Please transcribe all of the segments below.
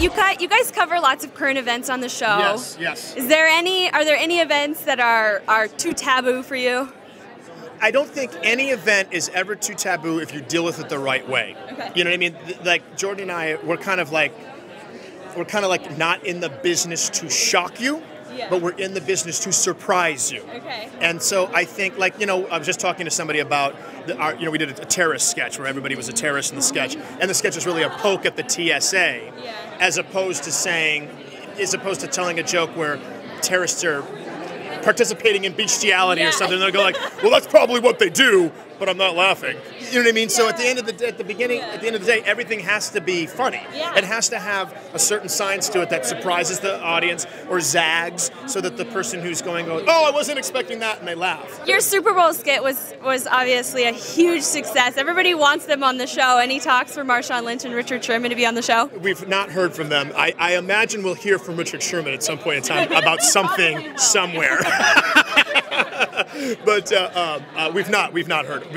you guys cover lots of current events on the show. Yes, yes. Are there any events that are too taboo for you? I don't think any event is ever too taboo if you deal with it the right way. Okay. You know what I mean? Like Jordan and I, we're kind of like not in the business to shock you, but we're in the business to surprise you. Okay. And so I think, like, you know, I was just talking to somebody about, we did a terrorist sketch where everybody was a terrorist in the sketch, and the sketch was really a poke at the TSA, as opposed to telling a joke where terrorists are participating in bestiality or something. They'll go like, well, that's probably what they do, but I'm not laughing. You know what I mean? So at the end of the day, at the end of the day, everything has to be funny. It has to have a certain science to it that surprises the audience or zags, so that the person who's going, oh, I wasn't expecting that, and they laugh. Your Super Bowl skit was obviously a huge success. Everybody wants them on the show. Any talks for Marshawn Lynch and Richard Sherman to be on the show? We've not heard from them. I imagine we'll hear from Richard Sherman at some point in time about something somewhere. But we've not heard.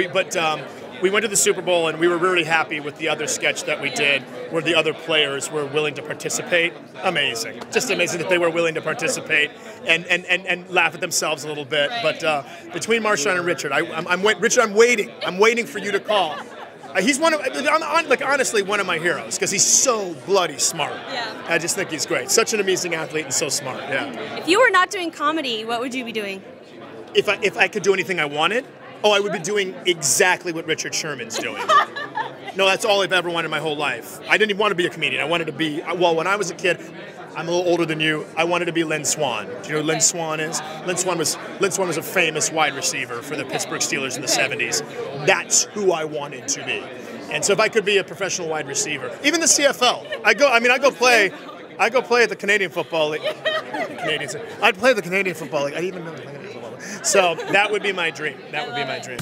We went to the Super Bowl, and we were really happy with the other sketch that we did, where the other players were willing to participate. Amazing. Just amazing that they were willing to participate and laugh at themselves a little bit. But between Marshawn and Richard, Richard, I'm waiting. I'm waiting for you to call. He's honestly one of my heroes, because he's so bloody smart. I just think he's great. Such an amazing athlete and so smart. If you were not doing comedy, what would you be doing? If I could do anything I wanted, I would be doing exactly what Richard Sherman's doing. No, that's all I've ever wanted my whole life. I didn't even want to be a comedian. I wanted to be, well, when I was a kid, I'm a little older than you, I wanted to be Lynn Swann. Do you know who Lynn Swann is? Lynn Swann was a famous wide receiver for the Pittsburgh Steelers in the 70s. That's who I wanted to be. And so if I could be a professional wide receiver, even the CFL, I go play at the Canadian Football League. I'd play the Canadian Football League. I didn't even know the Canadian Football League. So that would be my dream. That would be my dream.